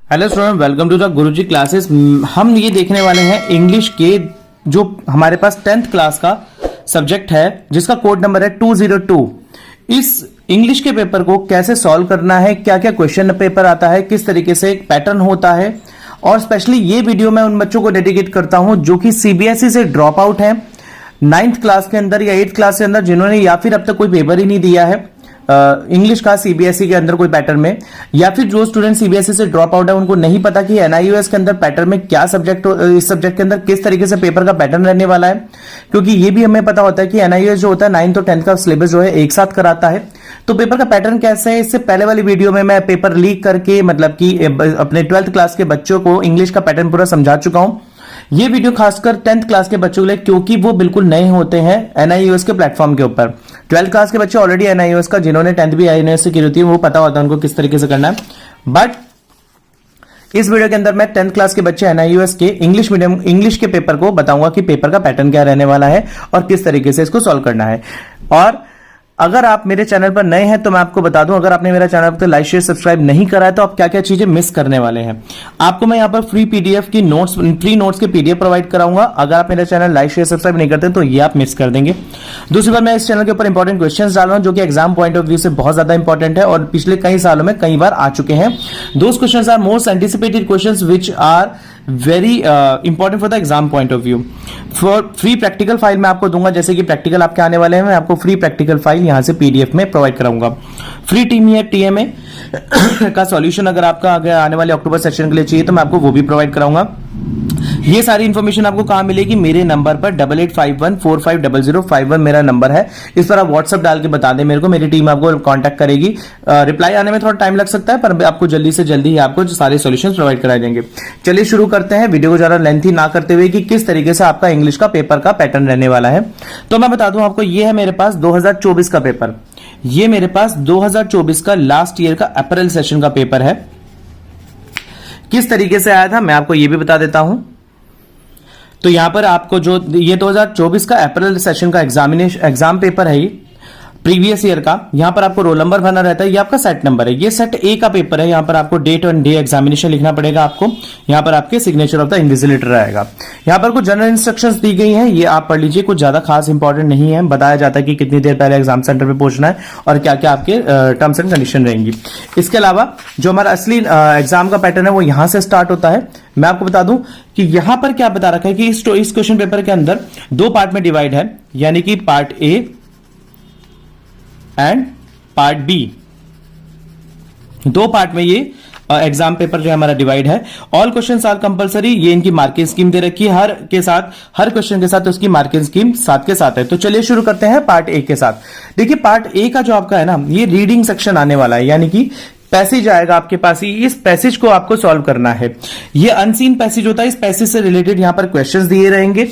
Hello student, welcome to the Guruji classes. हम ये देखने वाले हैं इंग्लिश के जो हमारे पास 10th क्लास का सब्जेक्ट है जिसका कोड नंबर है 202। इस इंग्लिश के पेपर को कैसे सॉल्व करना है, क्या क्या क्वेश्चन पेपर आता है, किस तरीके से एक पैटर्न होता है, और स्पेशली ये वीडियो मैं उन बच्चों को डेडिकेट करता हूं जो कि सीबीएसई से ड्रॉप आउट है 9th क्लास के अंदर या 8th क्लास के अंदर, जिन्होंने या फिर अब तक कोई पेपर ही नहीं दिया है इंग्लिश का सीबीएसई के अंदर कोई पैटर्न में, या फिर जो स्टूडेंट सीबीएसई से ड्रॉप आउट है उनको नहीं पता कि एनआईओएस के अंदर पैटर्न में क्या सब्जेक्ट, इस सब्जेक्ट के अंदर किस तरीके से पेपर का पैटर्न रहने वाला है। क्योंकि ये भी हमें पता होता है कि एनआईओएस जो होता है 9th और 10th का सिलेबस जो है एक साथ कराता है, तो पेपर का पैटर्न कैसे है। इससे पहले वाली वीडियो में मैं पेपर लीक करके मतलब कि अपने 12th क्लास के बच्चों को इंग्लिश का पैटर्न पूरा समझा चुका हूं। ये वीडियो खासकर 10th क्लास के बच्चों के लिए, क्योंकि वो बिल्कुल नए होते हैं एनआईओएस के प्लेटफॉर्म के ऊपर। 12th क्लास के बच्चे ऑलरेडी एनआईओएस का, जिन्होंने 10th भी एनआईओएस से की होती है, वो पता होता है उनको किस तरीके से करना है। बट इस वीडियो के अंदर मैं 10th क्लास के बच्चे एनआईओएस के इंग्लिश मीडियम इंग्लिश के पेपर को बताऊंगा कि पेपर का पैटर्न क्या रहने वाला है और किस तरीके से इसको सॉल्व करना है। और अगर आप मेरे चैनल पर नए हैं तो मैं आपको बता दूं, अगर आपने मेरा चैनल पर लाइक शेयर सब्सक्राइब नहीं करा है तो आप क्या क्या चीजें मिस करने वाले हैं। आपको मैं यहां पर फ्री पीडीएफ की नोट्स, फ्री नोट्स के पीडीएफ प्रोवाइड कराऊंगा। अगर आप मेरा चैनल लाइक शेयर सब्सक्राइब नहीं करते तो ये आप मिस कर देंगे। दूसरी बात, मैं इस चैनल के ऊपर इंपॉर्टेंट क्वेश्चंस डाल रहा हूं जो कि एग्जाम पॉइंट ऑफ व्यू से बहुत ज्यादा इंपॉर्टेंट है और पिछले कई सालों में कई बार आ चुके हैं। Those questions are most anticipated questions which are very important for the exam point of view. For free practical file मैं आपको दूंगा, जैसे कि प्रैक्टिकल आपके आने वाले हैं, मैं आपको फ्री प्रैक्टिकल फाइल यहां से पीडीएफ में प्रोवाइड कराऊंगा। फ्री टीएमए का सॉल्यूशन अगर आपका आगे आने वाले अक्टूबर सेशन के लिए चाहिए तो मैं आपको वो भी प्रोवाइड कराऊंगा। ये सारी इंफॉर्मेशन आपको कहां मिलेगी? मेरे नंबर पर 8851450051 मेरा नंबर है। इस पर आप व्हाट्सएप डाल के बता दें मेरे को, मेरी टीम आपको कांटेक्ट करेगी। रिप्लाई आने में थोड़ा टाइम लग सकता है पर आपको जल्दी से जल्दी ही आपको सारे सॉल्यूशंस प्रोवाइड कराए देंगे। चलिए शुरू करते हैं, वीडियो को ज्यादा लेंथी ना करते हुए, कि किस तरीके से आपका इंग्लिश का पेपर का पैटर्न रहने वाला है। तो मैं बता दूं आपको, ये है मेरे पास 2024 का पेपर। ये मेरे पास 2024 का लास्ट ईयर का अप्रैल सेशन का पेपर है। किस तरीके से आया था मैं आपको ये भी बता देता हूं। तो यहां पर आपको जो ये 2024 का अप्रैल सेशन का एग्जाम पेपर है, ये प्रीवियस ईयर का, यहां पर आपको रोल नंबर भरना रहता है। ये आपका सेट नंबर है, ये सेट ए का पेपर है। यहां पर आपको डेट और डे एग्जामिनेशन लिखना पड़ेगा आपको। यहां पर आपके सिग्नेचर ऑफ द इन्विजिलेटर रहेगा। यहां पर कुछ जनरल इंस्ट्रक्शंस दी गई हैं, ये आप पढ़ लीजिए, कुछ ज्यादा खास इंपॉर्टेंट नहीं है। बताया जाता है कि कितनी देर पहले एग्जाम सेंटर पे पहुंचना है और क्या क्या आपके टर्म्स एंड कंडीशन रहेंगी। इसके अलावा जो हमारा असली एग्जाम का पैटर्न है वो यहां से स्टार्ट होता है। मैं आपको बता दूं कि यहां पर क्या बता रखा है कि इस क्वेश्चन पेपर के अंदर दो पार्ट में डिवाइड है, यानी कि part A and part B. दो पार्ट में ये एग्जाम पेपर जो है हमारा डिवाइड है। ऑल क्वेश्चंस आर कंपलसरी, ये इनकी मार्किंग स्कीम दे रखी है। हर क्वेश्चन के साथ उसकी मार्किंग स्कीम साथ के साथ है। तो चलिए शुरू करते हैं पार्ट ए के साथ। देखिए पार्ट ए का जो आपका है ना, ये रीडिंग सेक्शन आने वाला है, यानी कि पैसेज आएगा आपके पास ही। इस पैसेज को आपको सॉल्व करना है। ये अनसीन पैसेज होता है। इस पैसेज से रिलेटेड यहां पर क्वेश्चंस दिए रहेंगे।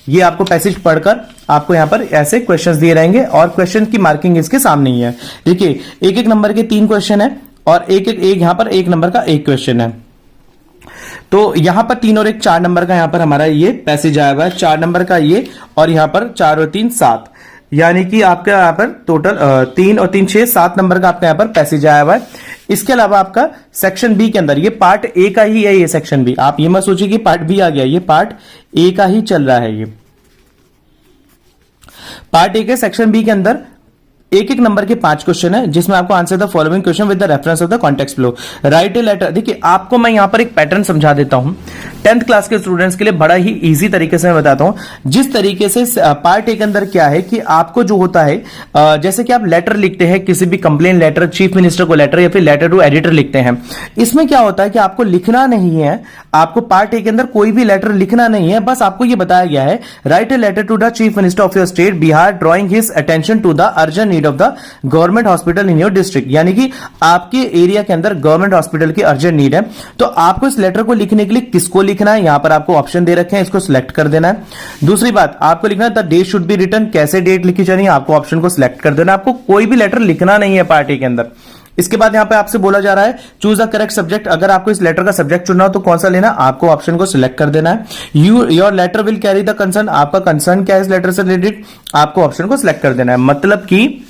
ये आपको पैसेज पढ़कर आपको यहां पर ऐसे क्वेश्चंस दिए रहेंगे और क्वेश्चन की मार्किंग इसके सामने ही है। देखिए एक एक नंबर के 3 क्वेश्चन है और एक यहां पर 1 नंबर का 1 क्वेश्चन है। तो यहां पर 3 और 1 4 नंबर का यहां पर हमारा ये पैसेज आया हुआ है। 4 नंबर का ये, और यहां पर 4 और 3 7, यानी कि आपका यहां पर टोटल 3 और 3 6 7 नंबर का आपका यहां पर पैसेज आया हुआ है। इसके अलावा आपका सेक्शन बी के अंदर, ये पार्ट ए का ही है, ये सेक्शन बी। आप ये मत सोचिए कि पार्ट बी आ गया, ये पार्ट ए का ही चल रहा है। ये पार्ट ए के सेक्शन बी के अंदर एक एक नंबर के 5 क्वेश्चन है, जिसमें आपको answer the following question with the reference of the context below. Write a letter. देखिए आपको मैं यहां पर एक पैटर्न समझा देता हूं 10th क्लास के स्टूडेंट्स के लिए, बड़ा ही इजी तरीके से मैं बताता हूं। जिस तरीके से पार्ट ए के अंदर क्या है कि आपको जो होता है, जैसे कि आप लेटर लिखते हैं, किसी भी कंप्लेन लेटर, चीफ मिनिस्टर को लेटर या फिर लेटर टू एडिटर लिखते हैं। इसमें क्या होता है कि आपको लिखना नहीं है, आपको पार्ट ए के अंदर कोई भी लेटर लिखना नहीं है। बस आपको यह बताया गया है, write a letter to the chief minister of your state Bihar drawing his attention to the urgent need of the government hospital in your district. यानी कि आपके एरिया के अंदर गवर्नमेंट हॉस्पिटल की अर्जेंट नीड है। तो आपको इस लेटर को लिखने के लिए किसको लिखना है, यहां पर आपको ऑप्शन दे रखे हैं, इसको सिलेक्ट कर देना है। दूसरी बात, आपको लिखना है the date should be written, कैसे डेट लिखी जानी है, आपको ऑप्शन को सिलेक्ट कर देना। आपको कोई भी लेटर लिखना नहीं है पार्टी के अंदर। इसके बाद यहां पे आपसे बोला जा रहा है चूज द करेक्ट सब्जेक्ट। अगर आपको इस लेटर का सब्जेक्ट चुनना हो तो कौन सा लेना, आपको ऑप्शन को सिलेक्ट कर देना है। Your letter will carry the concern, आपका कंसर्न क्या है इस लेटर से रिलेटेड, आपको ऑप्शन को सिलेक्ट कर देना है। मतलब कि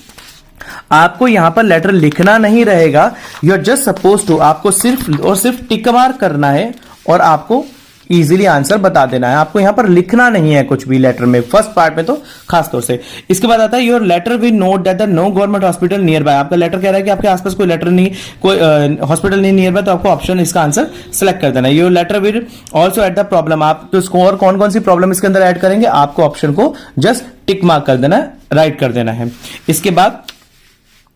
आपको यहां पर लेटर लिखना नहीं रहेगा, you are just suppose to, आपको सिर्फ और सिर्फ टिक मार्क करना है और आपको इजीली आंसर बता देना है। आपको यहां पर लिखना नहीं है कुछ भी लेटर में, फर्स्ट पार्ट में तो खास तौर से। इसके बाद आता है your letter will note that the no government hospital nearby. आपका लेटर कह रहा है कि आपके आसपास कोई लेटर नहीं, कोई हॉस्पिटल नहीं नियर बाय, तो आपको ऑप्शन इसका आंसर सेलेक्ट कर देना है। Your letter will also at the problem, आप तो स्कोर कौन कौन सी प्रॉब्लम इसके अंदर ऐड करेंगे, आपको ऑप्शन को जस्ट टिक मार्क कर देना है, राइट कर देना है। इसके बाद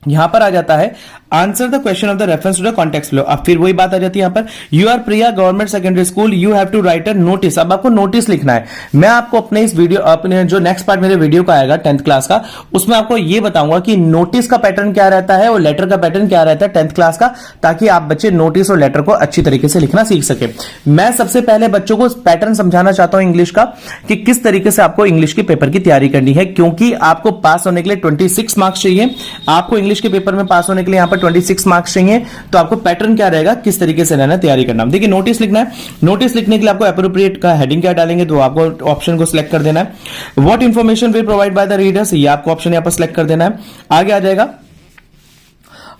यहां पर आ जाता है answer the question of the reference to the context below. अब फिर वही बात आ जाती है यहां पर, you are Priya government secondary school, you have to write a notice. अब आपको नोटिस लिखना है। मैं आपको अपने इस वीडियो, अपने जो नेक्स्ट पार्ट मेरे वीडियो का आएगा 10th क्लास का, उसमें आपको ये बताऊंगा कि नोटिस का पैटर्न क्या रहता है और लेटर का पैटर्न क्या रहता है 10th क्लास का, ताकि आप बच्चे नोटिस और लेटर को अच्छी तरीके से लिखना सीख सके। मैं सबसे पहले बच्चों को पैटर्न समझाना चाहता हूं इंग्लिश का, कि किस तरीके से आपको इंग्लिश के पेपर की तैयारी करनी है, क्योंकि आपको पास होने के लिए 26 मार्क्स चाहिए। आपको इंग्लिश के पेपर में पास होने के लिए यहां पर 26 मार्क्स चाहिए, तो आपको पैटर्न क्या रहेगा, किस तरीके से रहना, तैयारी करना। देखिए नोटिस लिखना है, नोटिस लिखने के लिए आपको एप्रोप्रिएट का हेडिंग क्या डालेंगे, तो आपको ऑप्शन को सिलेक्ट कर देना है। What information will provide by the readers, ये आपको ऑप्शन यहां पर सिलेक्ट कर देना है। आगे आ जाएगा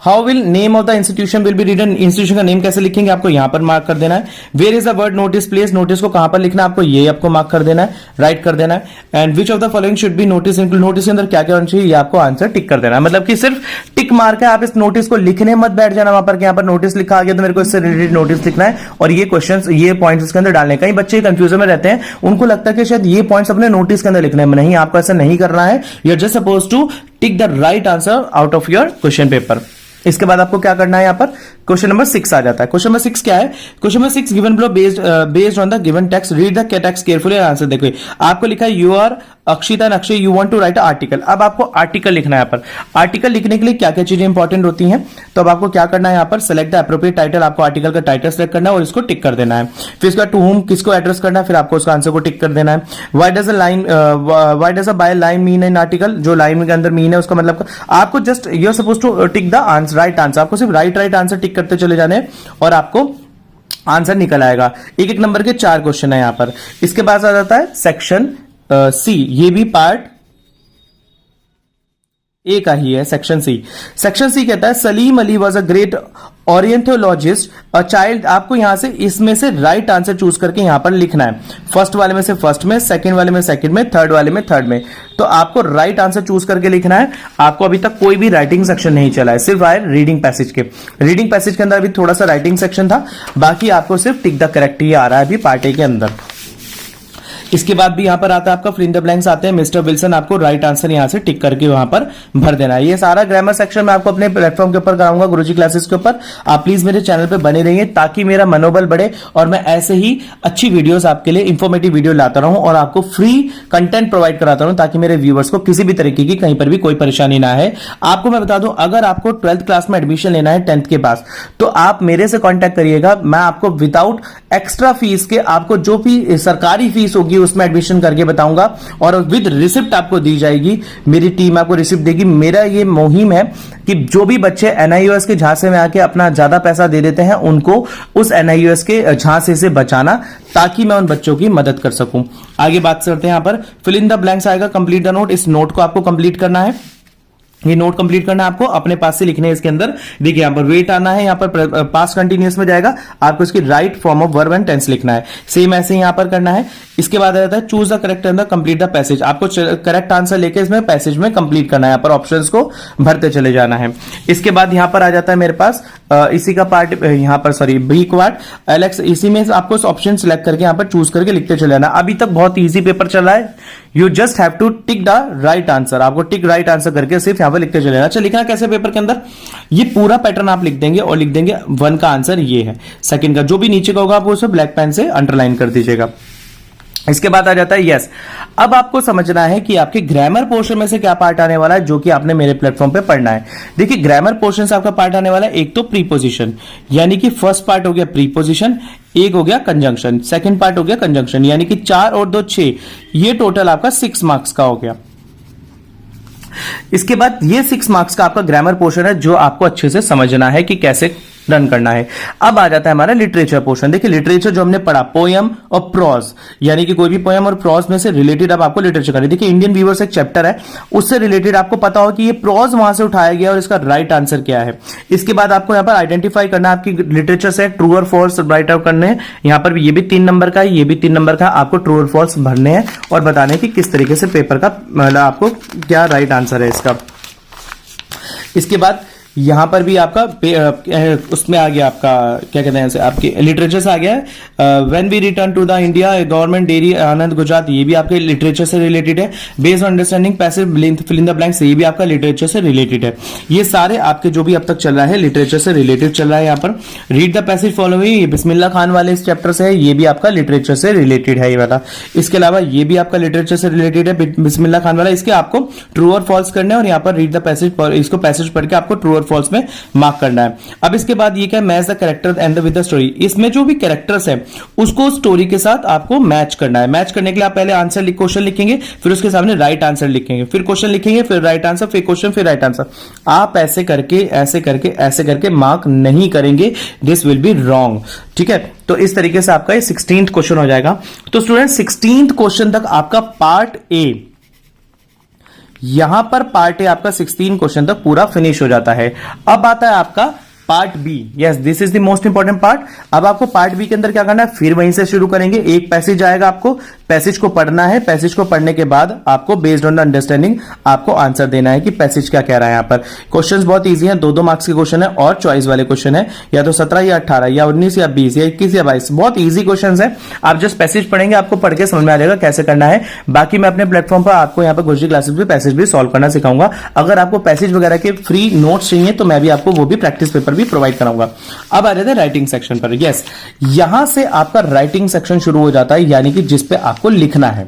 how will name of the institution will be written, institution का नेम कैसे लिखेंगे, आपको यहां पर मार्क कर देना है। Where is the word notice place, notice को कहां पर लिखना है, आपको ये आपको मार्क कर देना है, राइट कर देना है। And which of the following should be notice include, notice के अंदर क्या क्या होना चाहिए, ये आपको आंसर टिक कर देना है। मतलब कि सिर्फ टिक मार्क है, आप इस नोटिस को लिखने मत बैठ जाना वहां पर कि यहां पर नोटिस लिखा आ गया तो मेरे को इससे रिलेटेड नोटिस लिखना है और ये क्वेश्चंस, ये पॉइंट्स इसके अंदर डालने। कई बच्चे कंफ्यूजन में रहते हैं, उनको लगता है कि शायद ये पॉइंट्स अपने नोटिस के अंदर लिखने हैं। नहीं, आपको ऐसा नहीं करना है, you are just suppose to tick the right answer out of your question paper. इसके बाद आपको क्या करना है, यहां पर क्वेश्चन नंबर 6 आ जाता है। क्वेश्चन नंबर 6 क्या है, question number 6 given below based on the given text read the text carefully and answer. देखो आपको लिखा है you are Akshita and Akshay you want to write article. अब आपको आर्टिकल लिखना है। यहाँ पर आर्टिकल लिखने के लिए क्या क्या चीजें इंपॉर्टेंट होती हैं, तो अब आपको क्या करना है, यहाँ पर सेलेक्ट द एप्रोप्रिएट टाइटल, आपको आर्टिकल का टाइटल सेलेक्ट करना है और इसको टिक कर देना है। फिर इसका टू होम किसको एड्रेस करना है, फिर आपको उसका आंसर को टिक कर देना है। Why does a byline mean in article, जो लाइन के अंदर मीन है उसका मतलब आपको just you are suppose to tick the answer, right answer. आपको सिर्फ राइट आंसर टिक करते चले जाने और आपको आंसर निकल आएगा। एक एक नंबर के 4 क्वेश्चन है यहां पर। इसके बाद आ जाता है सेक्शन सी, ये भी पार्ट ए का ही है, सेक्शन सी। सेक्शन सी कहता है Salim Ali was a great orientologist a child. आपको यहां से इसमें से राइट आंसर चूज करके यहां पर लिखना है। फर्स्ट वाले में से फर्स्ट में, सेकंड वाले में सेकंड में, थर्ड वाले में थर्ड में। तो आपको राइट आंसर चूज करके लिखना है। आपको अभी तक कोई भी राइटिंग सेक्शन नहीं चला है, सिर्फ आए रीडिंग पैसेज के। रीडिंग पैसेज के अंदर अभी थोड़ा सा राइटिंग सेक्शन था, बाकी आपको सिर्फ टिक द करेक्ट ही आ रहा है अभी पार्ट ए के अंदर। इसके बाद भी यहां पर आता है आपका फिल इन द ब्लैंक्स आते हैं। मिस्टर विल्सन आपको राइट आंसर यहां से टिक करके वहां पर भर देना है। ये सारा ग्रामर सेक्शन मैं आपको अपने प्लेटफॉर्म के ऊपर कराऊंगा, गुरुजी क्लासेस के ऊपर। आप प्लीज मेरे चैनल पे बने रहिए ताकि मेरा मनोबल बढ़े और मैं ऐसे ही अच्छी वीडियोस आपके लिए, इंफॉर्मेटिव वीडियो लाता रहूं और आपको फ्री कंटेंट प्रोवाइड कराता रहूं ताकि मेरे व्यूअर्स को किसी भी तरीके की कहीं पर भी कोई परेशानी ना है। आपको मैं बता दूं, अगर आपको 12th क्लास में एडमिशन लेना है 10th के पास, तो आप मेरे से कॉन्टेक्ट करिएगा। मैं आपको विदाउट एक्स्ट्रा फीस के, आपको जो भी सरकारी फीस होगी उसमें एडमिशन करके बताऊंगा और विद रिसिप्ट आपको दी जाएगी। मेरी टीम आपको रिसिप्ट देगी। मेरा ये मुहिम है कि जो भी बच्चे NIOS के झांसे में आके अपना ज्यादा पैसा दे देते हैं, उनको उस NIOS के झांसे से बचाना, ताकि मैं उन बच्चों की मदद कर सकूं। आगे बात करते हैं, यहां पर फिल इन द ब्लैंक्स आएगा, कंप्लीट द नोट। इस नोट को आपको कंप्लीट करना है। ये नोट कंप्लीट करना है आपको, अपने पास से लिखने हैं इसके अंदर। देखिए यहां पर वेट आना है, यहां पर पास्ट कंटिन्यूअस में जाएगा, आपको इसकी right form of verb and tense लिखना है। सेम ऐसे ही यहां पर करना है। इसके बाद आ जाता है choose the correct answer, complete the passage. आपको करेक्ट आंसर लेके इसमें पैसेज में कंप्लीट करना है, यहां पर ऑप्शंस को भरते चले जाना है। इसके बाद यहां पर आ जाता है मेरे पास इसी का पार्ट, यहां पर सॉरी बी पार्ट एलेक्स, इसी में आपको ऑप्शन सिलेक्ट करके यहां पर चूज करके लिखते चले जाना। अभी तक बहुत ईजी पेपर चल रहा है, you just have to tick the right answer. आपको टिक राइट आंसर करके सिर्फ यहां पर लिखते चले जाना। अच्छा, लिखना कैसे पेपर के अंदर, ये पूरा पैटर्न आप लिख देंगे और लिख देंगे 1 का आंसर ये है, सेकंड का जो भी नीचे का होगा आप उसे ब्लैक पेन से अंडरलाइन कर दीजिएगा। इसके बाद आ जाता है यस। अब आपको समझना है कि आपके ग्रामर पोर्शन में से क्या पार्ट आने वाला है, जो कि आपने मेरे प्लेटफॉर्म पे पढ़ना है। देखिए ग्रामर पोर्शन से आपका पार्ट आने वाला है, एक तो प्रीपोजिशन, यानी कि फर्स्ट पार्ट हो गया प्रीपोजिशन, एक हो गया कंजंक्शन, सेकंड पार्ट हो गया कंजंक्शन, यानी कि 4 और 2 6, ये टोटल आपका 6 मार्क्स का हो गया। इसके बाद ये 6 मार्क्स का आपका ग्रामर पोर्शन है, जो आपको अच्छे से समझना है कि कैसे रन करना है। अब आ जाता है हमारा लिटरेचर पोर्शन। देखिए लिटरेचर जो हमने पढ़ा, पोयम और प्रोज, यानी कि कोई भी पोयम और प्रोज में से रिलेटेड अब आपको लिटरेचर करना है। देखिए इंडियन व्यूअर्स एक चैप्टर है, उससे रिलेटेड आपको पता हो कि ये प्रोज वहां से उठाया गया और इसका राइट आंसर क्या है। इसके बाद आपको यहां पर आइडेंटिफाई करना है आपकी लिटरेचर से ट्रू और फॉल्स राइट आउट करने हैं। यहां पर भी ये भी 3 नंबर का है, ये भी 3 नंबर का, आपको ट्रू और फॉल्स भरने हैं और बताने कि किस तरीके से पेपर का मतलब आपको क्या राइट आंसर है इसका। इसके बाद यहां पर भी आपका उसमें आ गया आपका क्या कहते हैं आपके लिटरेचर से आ गया है। When we return to the India government dairy Anand Gujarat, ये भी आपके लिटरेचर से रिलेटेड है। Based on understanding passive fill in the blanks, ये भी आपका लिटरेचर से रिलेटेड है। ये सारे आपके जो भी अब तक चल रहा है लिटरेचर से रिलेटेड चल रहा है। यहाँ पर रीड द पैसेज फॉलोइंग, ये बिस्मिल्लाह खान वाले इस चैप्टर से है, ये भी आपका लिटरेचर से रिलेटेड है ये वाला। इसके अलावा ये भी आपका लिटरेचर से रिलेटेड है बिस्मिल्लाह खान वाला। इसके आपको ट्रू और फॉल्स करना है और यहाँ पर रीड द पैसेज, इसको पैसेज पढ़ के आपको ट्रू और फॉल्स में मार्क करना है। अब इसके बाद ये क्या, match the character and with the story. इसमें जो भी कैरेक्टर्स है उसको स्टोरी के साथ आपको मैच करना है। मैच करने के लिए आप पहले आंसर क्वेश्चन लिखेंगे, फिर उसके सामने राइट आंसर लिखेंगे, फिर क्वेश्चन लिखेंगे, फिर राइट आंसर, फिर क्वेश्चन, फिर राइट आंसर। आप ऐसे करके ऐसे करके ऐसे करके मार्क नहीं करेंगे, दिस विल बी रॉन्ग। ठीक है, तो इस तरीके से आपका ये 16th क्वेश्चन हो जाएगा। तो स्टूडेंट 16th क्वेश्चन तक आपका पार्ट ए, यहां पर पार्ट ए आपका 16 क्वेश्चन तक पूरा फिनिश हो जाता है। अब आता है आपका part B. Yes, this is the most important part. अब आपको पार्ट बी के अंदर क्या करना है, फिर वहीं से शुरू करेंगे। एक पैसेज आएगा, आपको पैसेज को पढ़ना है। पैसेज को पढ़ने के बाद आपको बेस्ड ऑन द अंडरस्टैंडिंग आपको आंसर देना है कि पैसेज क्या कह रहा है। यहाँ पर क्वेश्चंस बहुत इजी हैं, 2-2 मार्क्स के क्वेश्चन है और चॉइस वाले क्वेश्चन है, या तो 17 या 18 या 19 या 20 या 21 या 22। बहुत इजी क्वेश्चन है। आप जस्ट पैसेज पढ़ेंगे, आपको पढ़ के समझ में आ जाएगा कैसे करना है। बाकी मैं अपने प्लेटफॉर्म पर आपको यहाँ पर गुरुजी क्लासेस भी पैसेज भी सॉल्व करना सिखाऊंगा। अगर आपको पैसेज वगैरह के फ्री नोट्स चाहिए तो मैं भी आपको वो भी प्रैक्टिस पेपर भी प्रोवाइड कराऊंगा। अब आ जाते हैं राइटिंग सेक्शन पर। यस, यहां से आपका राइटिंग सेक्शन शुरू हो जाता है, यानी कि जिस पे आपको लिखना है।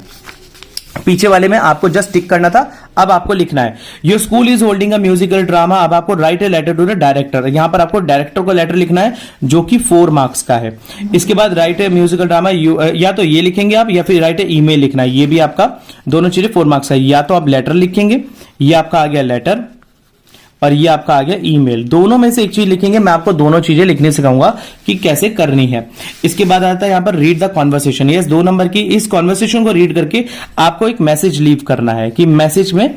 पीछे वाले में आपको जस्ट टिक करना था, अब आपको लिखना है your school is holding a musical drama. अब आपको write a letter to the director, यहां पर आपको डायरेक्टर को लेटर लिखना है जो कि 4 मार्क्स का है। इसके बाद राइट ए म्यूजिकल ड्रामा, या तो ये लिखेंगे आप या फिर राइट ए ईमेल लिखना है, ये भी आपका दोनों चीजें 4 मार्क्स है। या तो आप लेटर लिखेंगे, ये आपका आ गया लेटर और ये आपका आ गया ईमेल, दोनों में से एक चीज लिखेंगे। मैं आपको दोनों चीजें लिखने सिखाऊंगा कि कैसे करनी है। इसके बाद आता है यहां पर read the conversation. Yes, 2 number की इस कॉन्वर्सेशन को रीड करके आपको एक मैसेज लीव करना है कि मैसेज में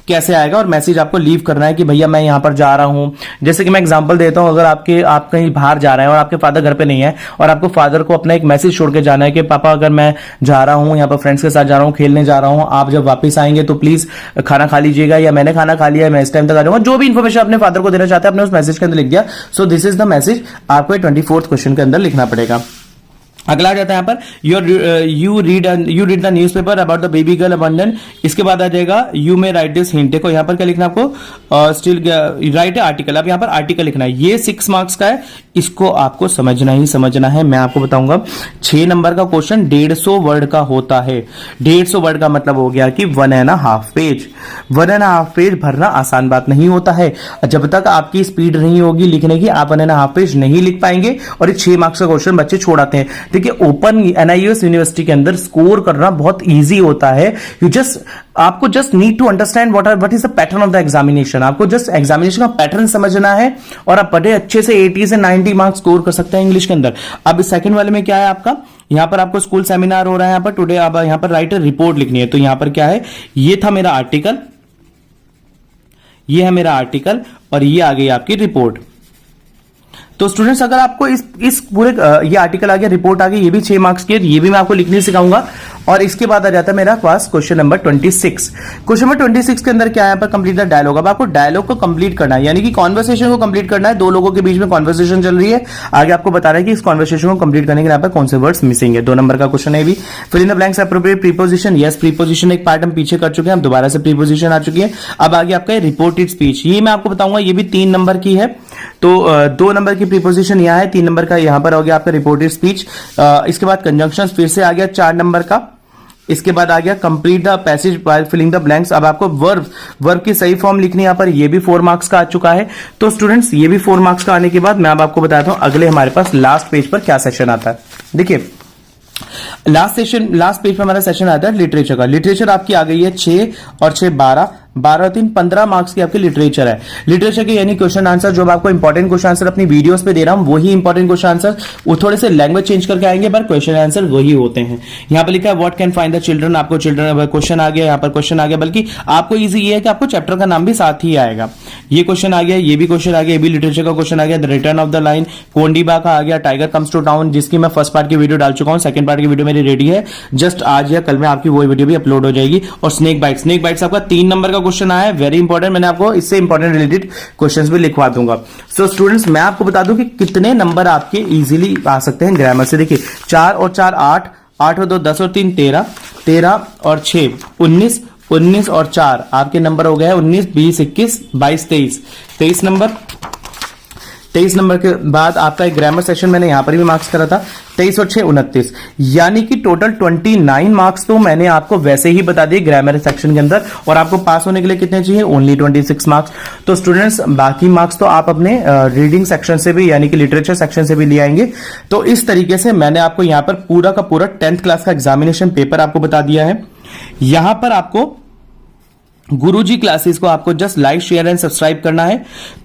कैसे आएगा, और मैसेज आपको लीव करना है कि भैया मैं यहां पर जा रहा हूं। जैसे कि मैं एग्जांपल देता हूं, अगर आप कहीं बाहर जा रहे हैं और आपके फादर घर पे नहीं है और आपको फादर को अपना एक मैसेज छोड़ के जाना है कि पापा अगर मैं जा रहा हूं, यहां पर फ्रेंड्स के साथ जा रहा हूं, खेलने जा रहा हूं, आप जब वापस आएंगे तो प्लीज खाना खा लीजिएगा, या मैंने खाना खा लिया, मैं इस टाइम तक आ जाऊंगा। जो भी इन्फॉर्मेशन अपने फादर को देना चाहते हैं आपने उस मैसेज के अंदर लिख दिया। So this is the message, आपको 24th क्वेश्चन के अंदर लिखना पड़ेगा। अगला आ जाता है यहां पर you read the newspaper about the baby girl abandon. इसके बाद आ जाएगा you may right this hint. देखो यहां पर क्या लिखना है आपको, स्टिल राइट आर्टिकल। अब यहां पर आर्टिकल लिखना है, ये 6 मार्क्स का है, इसको आपको समझना ही समझना है। मैं आपको बताऊंगा 6 नंबर का क्वेश्चन 150 वर्ड का होता है। 150 वर्ड का मतलब हो गया कि 1.5 पेज। 1.5 पेज भरना आसान बात नहीं होता है। जब तक आपकी स्पीड नहीं होगी लिखने की, आप 1.5 पेज नहीं लिख पाएंगे और ये 6 मार्क्स का क्वेश्चन बच्चे छोड़ आते हैं। देखिए ओपन NIUS यूनिवर्सिटी के अंदर स्कोर करना बहुत इजी होता है। आपको just need to understand what is the pattern of the examination. आपको जस्ट एग्जामिनेशन का पैटर्न समझना है और आप बड़े अच्छे से 80 से 90 मार्क्स स्कोर कर सकते हैं इंग्लिश के अंदर। अब सेकंड वाले में क्या है आपका, यहां पर आपको स्कूल सेमिनार हो रहा है यहां पर टुडे, अब यहां पर राइट रिपोर्ट लिखनी है। तो यहां पर क्या है, ये था मेरा आर्टिकल, ये है मेरा आर्टिकल और ये आ गई आपकी रिपोर्ट। तो स्टूडेंट्स अगर आपको इस पूरे ये आर्टिकल आ गया, रिपोर्ट आ गई, ये भी 6 मार्क्स की है, ये भी मैं आपको लिखने सिखाऊंगा। और इसके बाद आ जाता है मेरा पास क्वेश्चन नंबर 26। क्वेश्चन नंबर 26 के अंदर क्या है, यहाँ पर कंप्लीट द डायलॉग। अब आपको डायलॉग को कंप्लीट करना है, यानी कि कॉन्वर्सेशन को कंप्लीट करना है। 2 लोगों के बीच में कॉन्वर्सेशन चल रही है, आगे आपको बता रहा है कि इस कॉन्वर्सेशन को कंप्लीट करने के लिए यहाँ पर कौन से वर्ड्स मिसिंग है। 2 नंबर का क्वेश्चन है भी। Fill in the blanks appropriate preposition. Yes, preposition एक पार्ट हम पीछे कर चुके हैं, अब दोबारा से प्रीपोजिशन आ चुकी है। अब आगे आपका रिपोर्टेड स्पीच, ये मैं आपको बताऊंगा, ये भी 3 नंबर की है। तो 2 नंबर की प्रीपोजिशन यहां है, 3 नंबर का यहां पर हो गया आपका रिपोर्टेड स्पीच। इसके बाद कंजंक्शन फिर से आ गया 4 नंबर का। इसके बाद आ गया complete the passage by filling the blanks. अब आपको वर्ब की सही फॉर्म लिखनी है यहाँ पर, ये भी 4 मार्क्स का आ चुका है। तो स्टूडेंट्स ये भी 4 मार्क्स का आने के बाद मैं अब आपको बताता हूं अगले हमारे पास लास्ट पेज पर क्या सेशन आता है। देखिए लास्ट पेज पर हमारा सेशन आता है लिटरेचर का। लिटरेचर आपकी आ गई है 6 और 6 12, 12 और 3 15 मार्क्स की आपकी लिटरेचर है। लिटरेचर के यानी क्वेश्चन आंसर जो आपको इंपॉर्टेंट क्वेश्चन आंसर अपनी वीडियोस पे दे रहा हूं वही इंपॉर्टेंट क्वेश्चन आंसर, वो थोड़े से लैंग्वेज चेंज करके आएंगे पर क्वेश्चन आंसर वही होते हैं। यहां पर लिखा है what can find the children, आपको चिल्ड्रन क्वेश्चन आ गया, यहां पर क्वेश्चन आ गया, बल्कि आपको इजी ये है कि आपको चैप्टर का नाम भी साथ ही आएगा। ये क्वेश्चन आ गया, ये भी क्वेश्चन आ गया, ये भी लिटरेचर का क्वेश्चन आ गया, the return of the line, Kondiba का आ गया, टाइगर कम्स टू टाउन जिसकी मैं फर्स्ट पार्ट की वीडियो डाल चुका हूं, सेकंड पार्ट की वीडियो मेरी रेडी है, जस्ट आज या कल में आपकी वो वीडियो भी अपलोड हो जाएगी। और स्नेक बाइट्स, स्नेक बाइट्स आपका 3 नंबर का क्वेश्चन आया है, वेरी इंपॉर्टेंट, मैंने आपको इससे इंपॉर्टेंट रिलेटेड क्वेश्चंस भी लिखवा दूंगा। सो स्टूडेंट्स मैं आपको बता दूं कि कितने नंबर आपके इजीली आ सकते हैं ग्रामर से। देखिए 4 और 4 8, 8 और 2 10 और 3 13, 13 और 6 19, 19 और 4 आपके नंबर हो गए 19 20 21 22 23, 23 नंबर। 23 नंबर के बाद आपका एक ग्रामर सेक्शन मैंने यहां पर भी मार्क्स करा था, 23 और 6 29, यानी कि टोटल 29 मार्क्स तो मैंने आपको वैसे ही बता दिए ग्रामर सेक्शन के अंदर। और आपको पास होने के लिए कितने चाहिए, ओनली 26 मार्क्स। तो स्टूडेंट्स बाकी मार्क्स तो आप अपने रीडिंग सेक्शन से भी यानी कि लिटरेचर सेक्शन से भी ले आएंगे। तो इस तरीके से मैंने आपको यहां पर पूरा का पूरा 10th क्लास का एग्जामिनेशन पेपर आपको बता दिया है। यहां पर आपको गुरुजी क्लासेस को आपको just like share and subscribe करना है।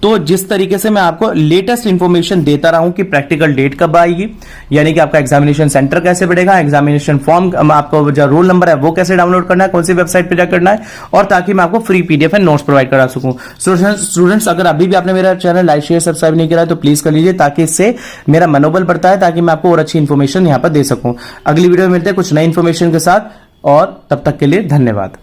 तो जिस तरीके से मैं आपको लेटेस्ट इंफॉर्मेशन देता रहा हूं कि प्रैक्टिकल डेट कब आएगी, यानी कि आपका एग्जामिनेशन सेंटर कैसे बढ़ेगा, एग्जामिनेशन फॉर्म आपको जो रोल नंबर है वो कैसे डाउनलोड करना है, कौन सी वेबसाइट पर जाकर करना है, और ताकि मैं आपको free PDF and notes provide करा सकूं। स्टूडेंट्स अगर अभी भी आपने मेरा चैनल लाइक शेयर सब्सक्राइब नहीं किया है तो प्लीज कर लीजिए, ताकि इससे मेरा मनोबल बढ़ता है, ताकि मैं आपको और अच्छी इंफॉर्मेशन यहां पर दे सकूं। अगली वीडियो में मिलते हैं कुछ नई इंफॉर्मेशन के साथ, और तब तक के लिए धन्यवाद।